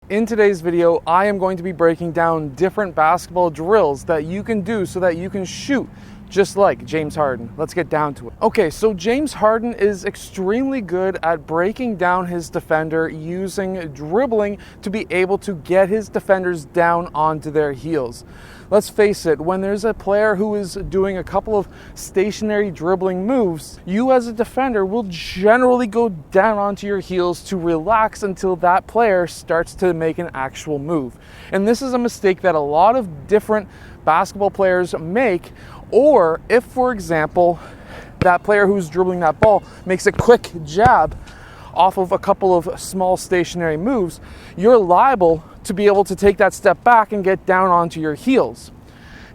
In today's video, I am going to be breaking down different basketball drills that you can do so that you can shoot just like James Harden. Let's get down to it. Okay, so James Harden is extremely good at breaking down his defender using dribbling to be able to get his defenders down onto their heels. Let's face it, when there's a player who is doing a couple of stationary dribbling moves, you as a defender will generally go down onto your heels to relax until that player starts to make an actual move. And this is a mistake that a lot of different basketball players make. Or if, for example, that player who's dribbling that ball makes a quick jab off of a couple of small stationary moves, you're liable to be able to take that step back and get down onto your heels.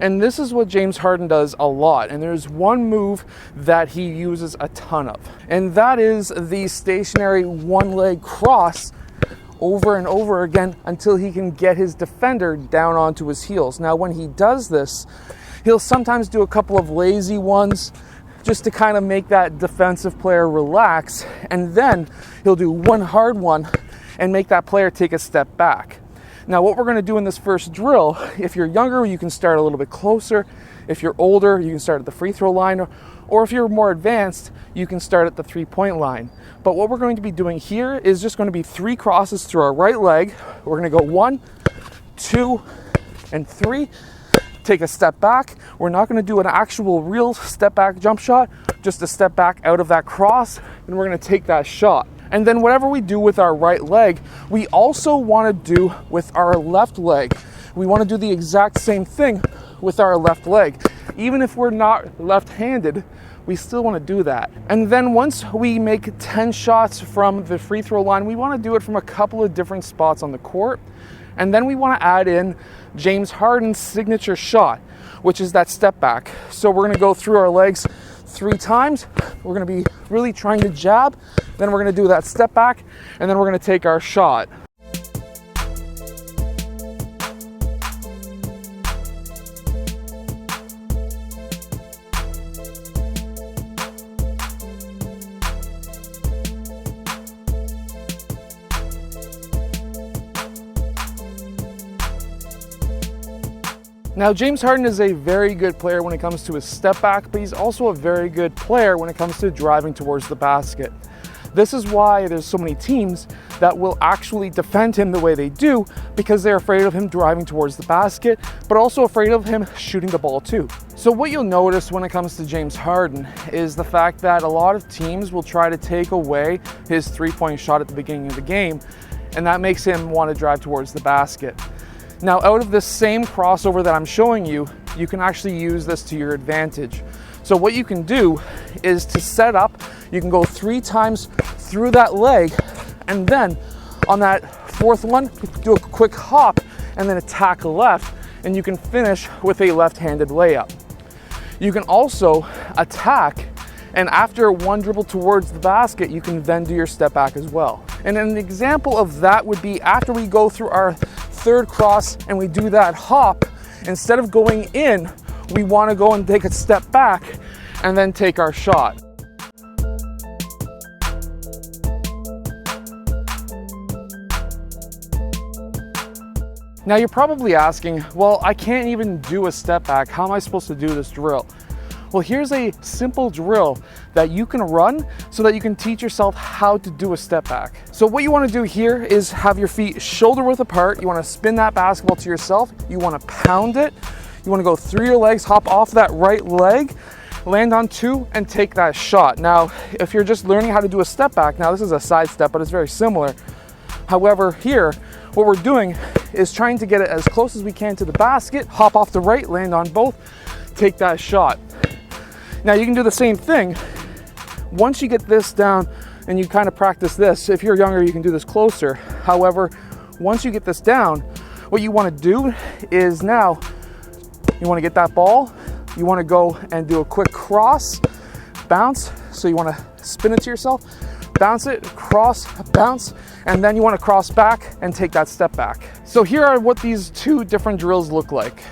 And this is what James Harden does a lot. And there's one move that he uses a ton of, and that is the stationary one-leg cross over and over again until he can get his defender down onto his heels. Now, when he does this, he'll sometimes do a couple of lazy ones just to kind of make that defensive player relax, and then he'll do one hard one and make that player take a step back. Now, what we're going to do in this first drill, if you're younger, you can start a little bit closer. If you're older, you can start at the free throw line, or if you're more advanced, you can start at the three-point line. But what we're going to be doing here is just going to be 3 crosses through our right leg. We're going to go 1, 2, and 3. Take a step back. We're not going to do an actual real step back jump shot, just a step back out of that cross, and we're going to take that shot. And then whatever we do with our right leg, we also want to do with our left leg. We want to do the exact same thing with our left leg. Even if we're not left-handed, we still want to do that. And then once we make 10 shots from the free throw line, we want to do it from a couple of different spots on the court. And then we want to add in James Harden's signature shot, which is that step back. So we're going to go through our legs 3 times. We're going to be really trying to jab. Then we're going to do that step back, and then we're going to take our shot. Now, James Harden is a very good player when it comes to his step back, but he's also a very good player when it comes to driving towards the basket. This is why there's so many teams that will actually defend him the way they do, because they're afraid of him driving towards the basket, but also afraid of him shooting the ball too. So what you'll notice when it comes to James Harden is the fact that a lot of teams will try to take away his three-point shot at the beginning of the game, and that makes him want to drive towards the basket. Now, out of this same crossover that I'm showing you, you can actually use this to your advantage. So what you can do is to set up, you can go 3 times through that leg, and then on that 4th one, do a quick hop and then attack left, and you can finish with a left-handed layup. You can also attack, and after one dribble towards the basket, you can then do your step back as well. And an example of that would be after we go through our 3rd cross and we do that hop, instead of going in, we want to go and take a step back and then take our shot. Now you're probably asking, well, I can't even do a step back. How am I supposed to do this drill? Well, here's a simple drill that you can run so that you can teach yourself how to do a step back. So what you want to do here is have your feet shoulder width apart. You want to spin that basketball to yourself. You want to pound it. You want to go through your legs, hop off that right leg, land on 2, and take that shot. Now, if you're just learning how to do a step back, now this is a side step, but it's very similar. However, here, what we're doing is trying to get it as close as we can to the basket, hop off the right, land on both, take that shot. Now you can do the same thing. Once you get this down and you kind of practice this, if you're younger, you can do this closer. However, once you get this down, what you want to do is now you want to get that ball, you want to go and do a quick cross, bounce. So you want to spin it to yourself, bounce it, cross, bounce, and then you want to cross back and take that step back. So here are what these 2 different drills look like.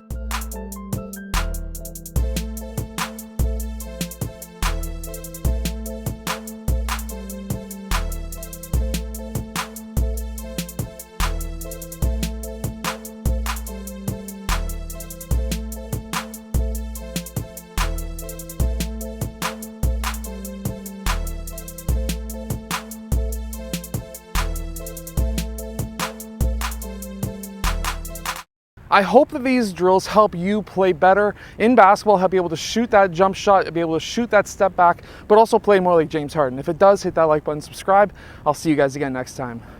I hope that these drills help you play better in basketball, help you able to shoot that jump shot, be able to shoot that step back, but also play more like James Harden. If it does, hit that like button, subscribe. I'll see you guys again next time.